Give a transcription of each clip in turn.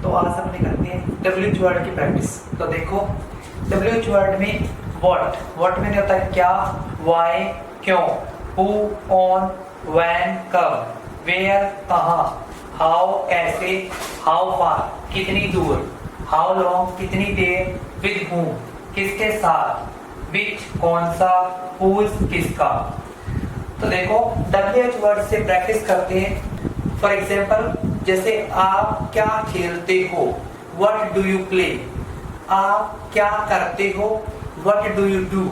तो आज अपने करते हैं WH वर्ड की प्रैक्टिस। तो देखो WH वर्ड में व्हाट में होता है क्या, व्हाई क्यों, हु ऑन, व्हेन कब, वेयर कहाँ, हाउ कैसे, हाउ फार कितनी दूर, हाउ लॉन्ग कितनी देर, विद हूम किसके साथ, विच कौन सा, हुज किसका। तो देखो WH वर्ड से प्रैक्टिस करते हैं। फॉर एग्जाम्पल जैसे आप क्या खेलते हो, व्हाट डू यू प्ले। आप क्या करते हो, व्हाट डू यू डू।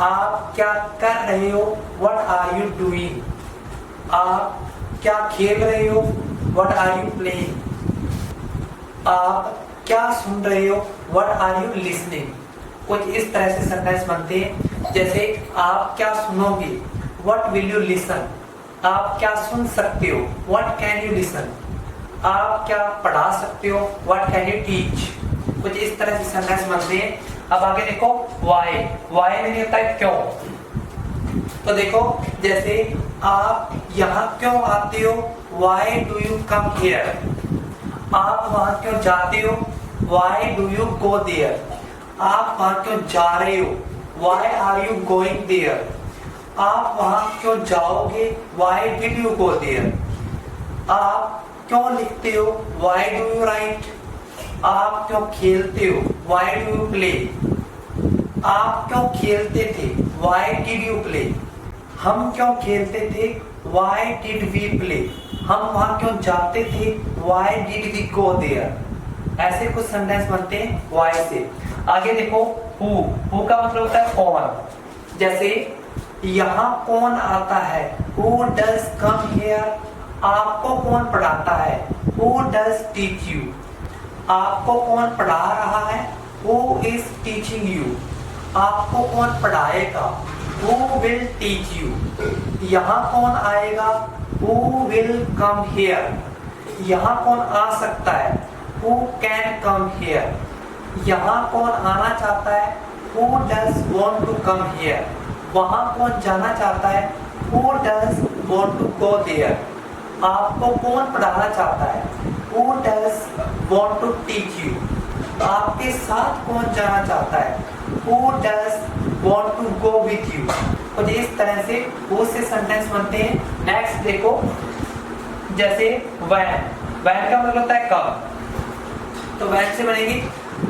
आप क्या कर रहे हो, व्हाट आर यू डूइंग। आप क्या खेल रहे हो, व्हाट आर यू प्लेइंग। आप क्या सुन रहे हो, व्हाट आर यू लिसनिंग। कुछ इस तरह से सेंटेंस बनते हैं। जैसे आप क्या सुनोगे, व्हाट विल यू लिसन। आप क्या सुन सकते हो, व्हाट कैन यू लिसन। आप क्या पढ़ा सकते हो, व्हाट कैन यू टीच। कुछ इस तरह से सेंटेंस बनते हैं। अब आगे देखो व्हाई में होता है क्यों। तो देखो जैसे आप यहाँ क्यों आते हो, why do you come here. आप वहां क्यों जाते हो, why do you go there. आप वहां क्यों जा रहे हो, why are you going there. आप वहां क्यों जाओगे, why did you go there. आप क्यों लिखते हो, व्हाई डू यू राइट। आप क्यों खेलते हो, व्हाई डू यू प्ले। आप क्यों खेलते थे, व्हाई डिड यू प्ले। हम क्यों खेलते थे, व्हाई डिड वी प्ले। हम वहां क्यों जाते थे, why did we go there. ऐसे कुछ सेंटेंस बनते हैं व्हाई से। आगे देखो हु का मतलब होता है कौन। जैसे यहाँ कौन आता है, हु डज कम हियर। आपको कौन पढ़ाता है, हु डज टीच यू। आपको कौन पढ़ा रहा है, हु इज टीचिंग यू। आपको कौन पढ़ाएगा, हु विल टीच यू। यहाँ कौन आएगा, हु विल कम हियर। यहाँ कौन आ सकता है, हु कैन कम हियर। यहाँ कौन आना चाहता है, who does want to come here. वहाँ कौन जाना चाहता है, who does want to go there. आपको कौन पढ़ाना चाहता है, who does want to teach you. आपके साथ कौन जाना चाहता है, who does want to go with you. कुछ इस तरह से बहुत से सेंटेंस बनते हैं। नेक्स्ट देखो जैसे व्हेन का मतलब होता है कब। तो व्हेन से बनेगी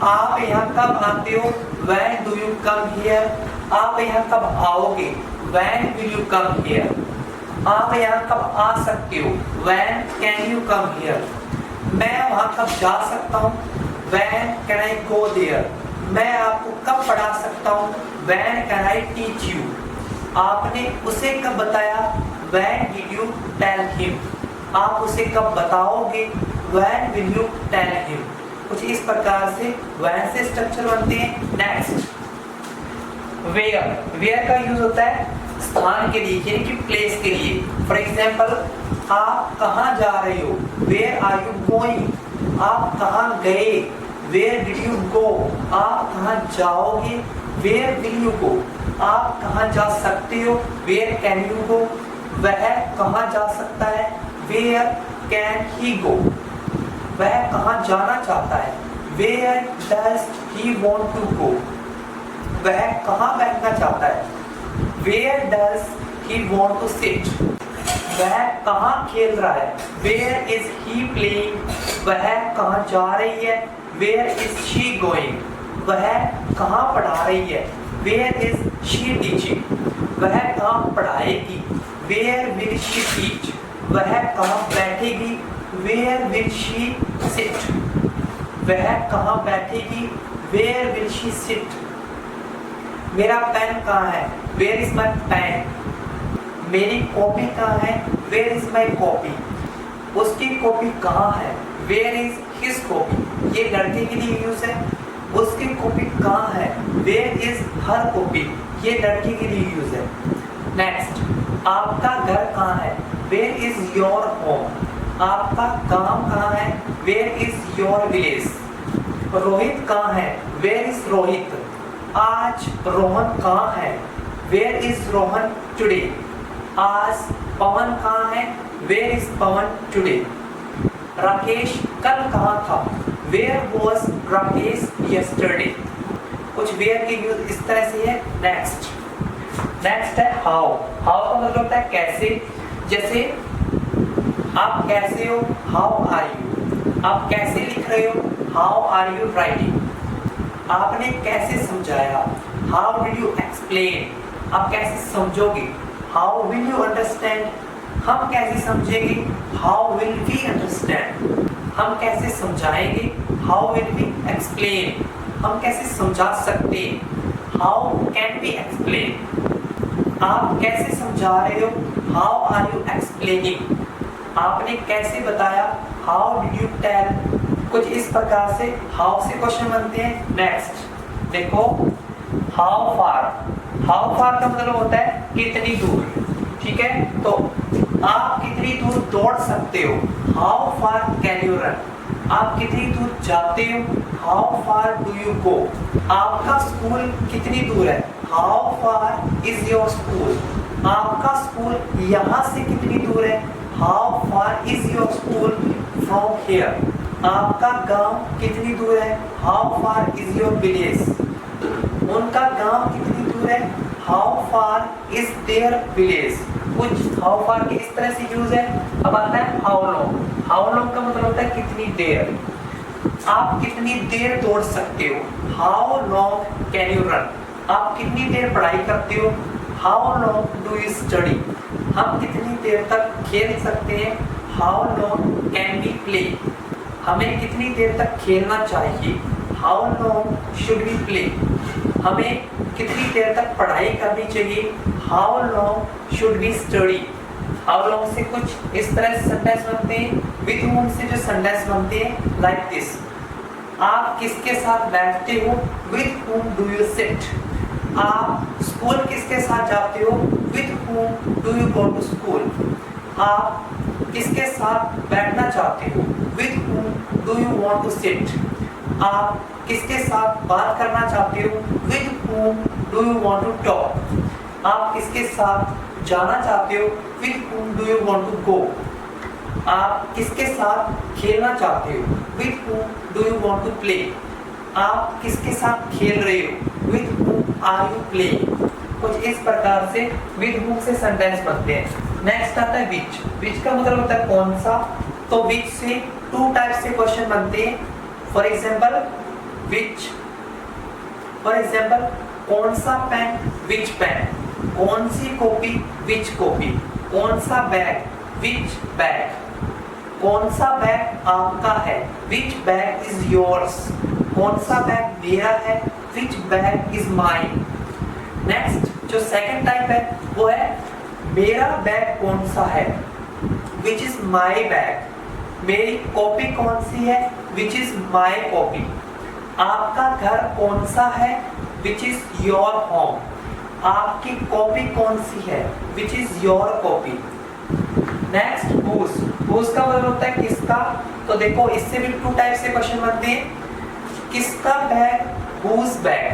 आप यहाँ कब आते हो, when do you come here. आप यहाँ कब आओगे, when will you come here. आप यहाँ कब आ सकते हो, when can you come here. मैं वहाँ कब जा सकता हूँ, when can I go there. मैं आपको कब पढ़ा सकता हूँ, when can I teach you. आपने उसे कब बताया, when did you tell him. आप उसे कब बताओगे, when will you tell him. कुछ इस प्रकार से व्हेन से स्ट्रक्चर बनते हैं। नेक्स्ट वेयर का यूज होता है स्थान के लिए, यानी कि प्लेस के लिए। फॉर एग्जाम्पल आप कहाँ जा रहे हो, वेयर आर यू गोइंग। आप कहाँ गए, वेयर डिड यू गो। आप कहाँ जाओगे, वेयर विल यू गो। आप कहाँ जा सकते हो, वेयर कैन यू गो। वह कहाँ जा सकता है, वेयर कैन ही गो। वह कहाँ जाना चाहता है, where does he want to go. वह कहाँ बैठना चाहता है, where does he want to sit. वह कहाँ खेल रहा है, वेयर इज ही प्लेइंग। वह कहाँ जा रही है, वेयर इज शी गोइंग। वह कहाँ पढ़ा रही है, वेयर इज शी टीचिंग। वह कहाँ पढ़ाएगी, वेयर विल शी टीच। वह कहाँ बैठेगी, वेयर विल शी सिट। वह कहाँ बैठेगी, वेयर विल शी सिट। मेरा पेन कहाँ है, वेयर इज माई पेन। मेरी कॉपी कहाँ है, वेयर इज माई कॉपी। उसकी कॉपी कहाँ है, वेयर इज हिज कॉपी। ये लड़के के लिए यूज है। उसकी कॉपी कहाँ है, वेयर इज हर कॉपी। ये लड़की के लिए यूज है। नेक्स्ट आपका घर कहाँ है, वेयर इज योर होम। आपका गांव कहाँ है, where is your village. Rohit कहाँ है, वेयर इज रोहित। आज रोहन कहाँ है, वेयर इज रोहन टुडे। आज पवन कहाँ है, where is Pawan today. Rakesh कल कहाँ था, वेयर वॉज राकेश यस्टरडे। कुछ वेयर के यूज इस तरह से है। नेक्स्ट है हाउ। हाउ का मतलब होता है कैसे। जैसे आप कैसे हो, हाउ आर यू। आप कैसे लिख रहे हो, हाउ आर यू राइटिंग। आपने कैसे समझाया, हाउ डिड यू एक्सप्लेन। आप कैसे समझोगे, हाउ विल यू अंडरस्टैंड। हम कैसे समझेंगे, हाउ विल वी अंडरस्टैंड। हम कैसे समझाएंगे, हाउ विल वी एक्सप्लेन। हम कैसे समझा सकते हैं, हाउ कैन वी एक्सप्लेन। आप कैसे समझा रहे हो, हाउ आर यू एक्सप्लेनिंग। आपने कैसे बताया, हाउ डिड यू टेल। कुछ इस प्रकार से हाउ से क्वेश्चन बनते हैं। नेक्स्ट देखो हाउ फार। हाउ फार का मतलब होता है कितनी दूर। ठीक है, तो आप कितनी दूर दौड़ सकते हो, how far can you run. आप कितनी दूर जाते हो, हाउ फार डू यू गो। आपका स्कूल कितनी दूर है, how far is your school. आपका स्कूल यहाँ से कितनी दूर है, how far is your school from here. आपका गांव कितनी दूर है, how far is your village. उनका गांव कितनी दूर है, how far is their village. कुछ हाउ फार के इस तरह से यूज है। अब आता है हाउ लॉन्ग। हाउ लॉन्ग का मतलब होता है कितनी देर। आप कितनी देर दौड़ सकते हो, how long can you run. आप कितनी देर पढ़ाई करते हो, how long do you study. हम कितनी देर तक खेल सकते हैं, how long can we play. हमें कितनी देर तक खेलना चाहिए, how long should we play. हमें कितनी देर तक पढ़ाई करनी चाहिए, how long should we study. How long से कुछ इस तरह से सेंटेंस बनते हैं। विद whom से जो सेंटेंस बनते हैं लाइक दिस। आप किसके साथ बैठते हो, with whom do you sit. आप स्कूल किसके साथ जाते हो, with whom do you go to school. आप किसके साथ बैठना चाहते हो, with whom do you want to sit. आप किसके साथ बात करना चाहते हो, with whom do you want to talk. आप किसके साथ जाना चाहते हो, with whom do you want to go. आप किसके साथ खेलना चाहते हो, with whom do you want to play. आप किसके साथ खेल रहे हो, with whom are you playing. कुछ इस प्रकार से विद whom से सेंटेंस बनते हैं। नेक्स्ट आता है विच। विच का मतलब होता है कौन सा। तो विच से टू टाइप से क्वेश्चन बनते हैं। For example which, for example कौन सा पेन, विच पेन। कौन सी कॉपी, विच कॉपी। कौन सा बैग, विच बैग। कौन सा बैग आपका है, विच बैग इज योर्स। कौन सा बैग मेरा है, विच बैग इज माइन। नेक्स्ट जो सेकंड टाइप है वो है मेरा बैग कौन सा है, विच इज माई बैग। मेरी कॉपी कौन सी है, विच इज माई कॉपी। आपका घर कौन सा है, विच इज योर होम। आपकी कॉपी कौन सी है, which is your copy. Next whose. Whose का मतलब होता है किसका। तो देखो इससे भी टू टाइप से क्वेश्चन बनते हैं। किसका बैग, हुज बैग।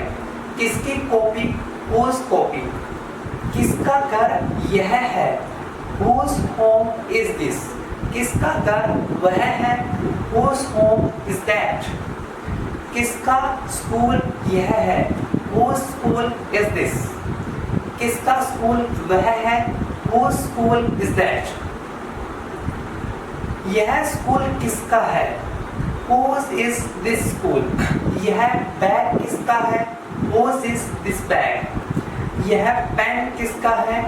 किसकी कॉपी, हुज कॉपी। किसका घर यह है, हुज होम इज दिस। किसका घर वह है, हुज होम इज दैट। किसका स्कूल यह है, हुज स्कूल इज दिस। किसका स्कूल वह है, हुज स्कूल इज दैट। यह स्कूल किसका है, हुज इज दिस स्कूल। यह बैग किसका है, हुज इज दिस बैग। यह पेन किसका है,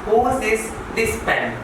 हुज इज दिस पेन।